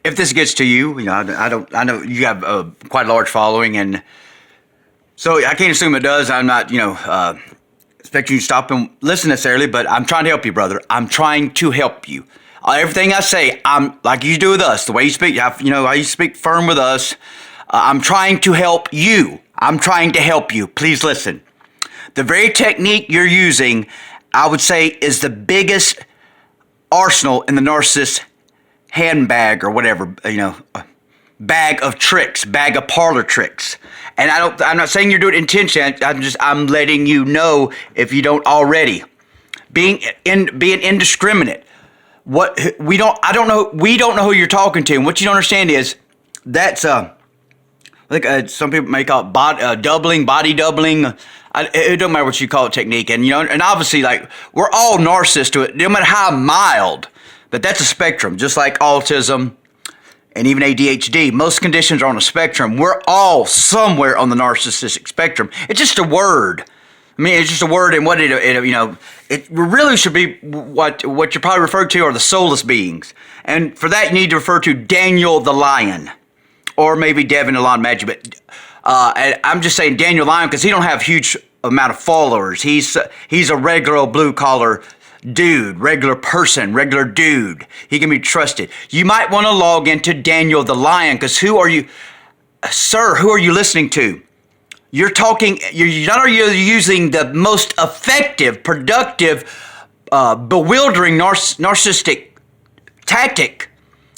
if this gets to you, I know you have quite a large following, and so I can't assume it does. I'm not, expecting you to stop and listen necessarily, but I'm trying to help you, brother. I'm trying to help you. Everything I say, I'm like you do with us, the way you speak, how you speak firm with us. I'm trying to help you. I'm trying to help you. Please listen. The very technique you're using, I would say, is the biggest arsenal in the narcissist's handbag or whatever, bag of tricks, bag of parlor tricks. And I'm not saying you're doing it intentionally. I'm letting you know, if you don't already. Being indiscriminate. We don't know who you're talking to. And what you don't understand is that's I think some people may call it body doubling. It don't matter what you call it, technique. And and obviously, like, we're all narcissists to it, no matter how mild. But that's a spectrum, just like autism and even ADHD. Most conditions are on a spectrum. We're all somewhere on the narcissistic spectrum. It's just a word. I mean, it's just a word, and what it really should be what you're probably referred to are the soulless beings. And for that, you need to refer to Daniel the Lion, or maybe Devin the Lion Magic. But and I'm just saying Daniel Lion because he don't have huge amount of followers. He's a regular blue collar dude, regular person, regular dude. He can be trusted. You might want to log into Daniel the Lion, because who are you, sir? Who are you listening to? You're talking. You're not only using the most effective, productive, bewildering narcissistic tactic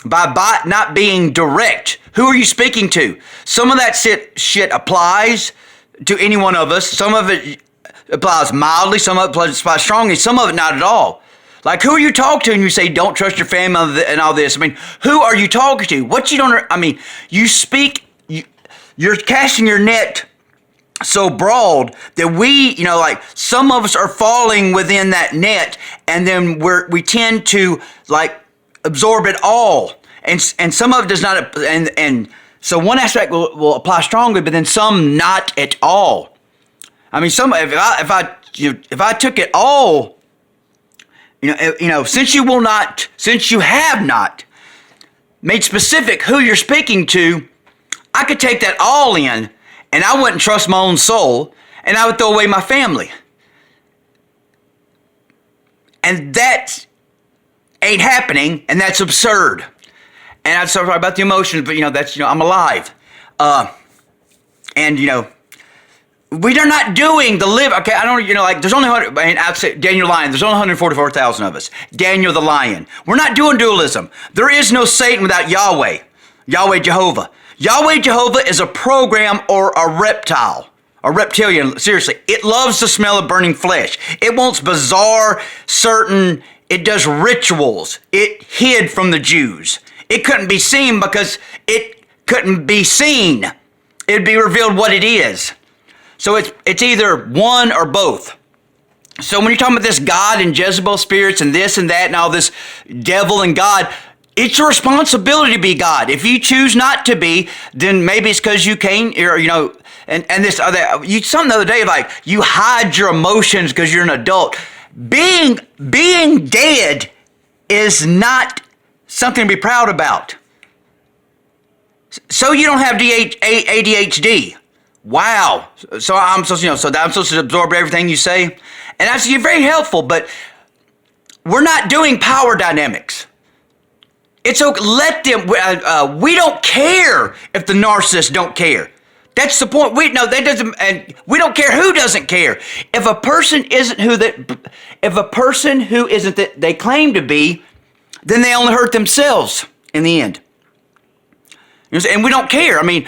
by not being direct. Who are you speaking to? Some of that shit applies to any one of us. Some of it applies mildly, some of it applies strongly, some of it not at all. Like, who are you talking to when you say don't trust your family and all this? I mean, who are you talking to? What you don't, I mean, you're casting your net so broad that like, some of us are falling within that net, and then we tend to, like, absorb it all. And some of it does not, and so one aspect will apply strongly, but then some not at all. I mean, if I took it all, since you have not made specific who you're speaking to, I could take that all in, and I wouldn't trust my own soul, and I would throw away my family. And that ain't happening, and that's absurd. And I'm sorry about the emotions, but that's, I'm alive. We are not doing the live. Okay, I don't. Like, there's only 100. And I'd say Daniel Lion. There's only 144,000 of us. Daniel the Lion. We're not doing dualism. There is no Satan without Yahweh. Yahweh Jehovah. Yahweh Jehovah is a program or a reptile. A reptilian. Seriously, it loves the smell of burning flesh. It wants bizarre, certain. It does rituals. It hid from the Jews. It couldn't be seen because it couldn't be seen. It'd be revealed what it is. So it's either one or both. So when you're talking about this God and Jezebel spirits and this and that and all this devil and God, it's your responsibility to be God. If you choose not to be, then maybe it's because you can't, and this other, something the other day, like, you hide your emotions because you're an adult. Being dead is not something to be proud about. So you don't have ADHD. Wow. So I'm supposed to absorb everything you say? And that's, you're very helpful, but we're not doing power dynamics. It's okay. Let them, we don't care if the narcissists don't care. That's the point. We don't care who doesn't care. If a person isn't who that they claim to be, then they only hurt themselves in the end. And we don't care. I mean,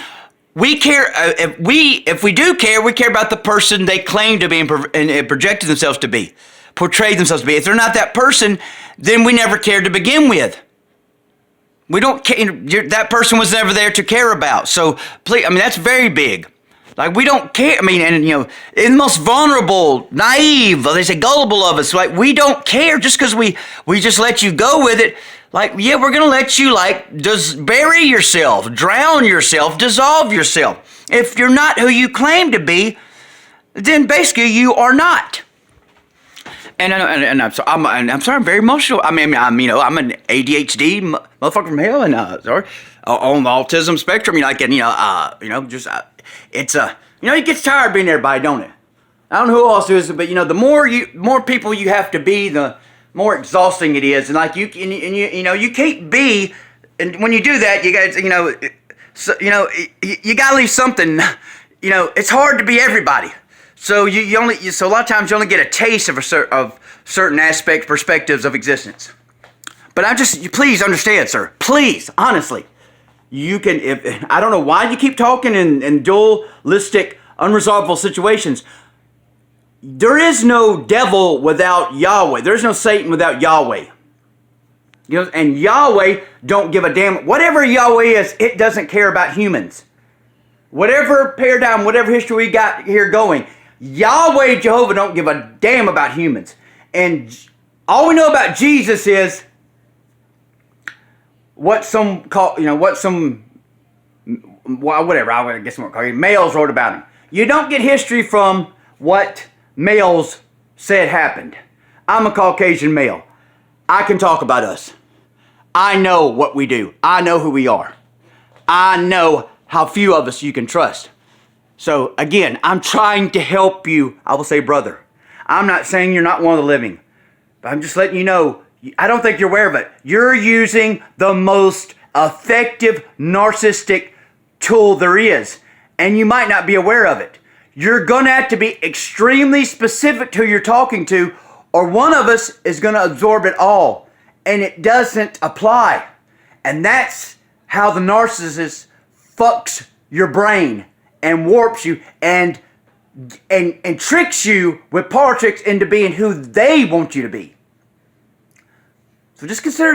we care, if we do care, we care about the person they claim to be and projected themselves to be, portrayed themselves to be. If they're not that person, then we never cared to begin with. We don't care, that person was never there to care about. So please, that's very big. Like, we don't care. In the most vulnerable, naive, they say gullible of us, like, we don't care just because we just let you go with it. Like, yeah, we're going to let you, just bury yourself, drown yourself, dissolve yourself. If you're not who you claim to be, then basically you are not. And I'm sorry, I'm very emotional. I mean, I'm an ADHD motherfucker from hell, and sorry, on the autism spectrum. It's it gets tired being everybody, don't it? I don't know who else is, but the more people you have to be, the more exhausting it is. And like you can't be, and when you do that, you guys, you gotta leave something. It's hard to be everybody. So so a lot of times you only get a taste of certain perspectives of existence. But please understand, sir. Please, honestly, I don't know why you keep talking in dualistic, unresolvable situations. There is no devil without Yahweh. There's no Satan without Yahweh. And Yahweh don't give a damn. Whatever Yahweh is, it doesn't care about humans. Whatever paradigm, whatever history we got here going, Yahweh, Jehovah, don't give a damn about humans. And all we know about Jesus is whatever, I guess I'm calling males wrote about him. You don't get history from what males said happened. I'm a Caucasian male. I can talk about us. I know what we do. I know who we are. I know how few of us you can trust. So again, I'm trying to help you. I will say, brother, I'm not saying you're not one of the living, but I'm just letting you know, I don't think you're aware of it. You're using the most effective narcissistic tool there is, and you might not be aware of it. You're going to have to be extremely specific to who you're talking to, or one of us is going to absorb it all, and it doesn't apply. And that's how the narcissist fucks your brain and warps you and tricks you with politics into being who they want you to be. So just consider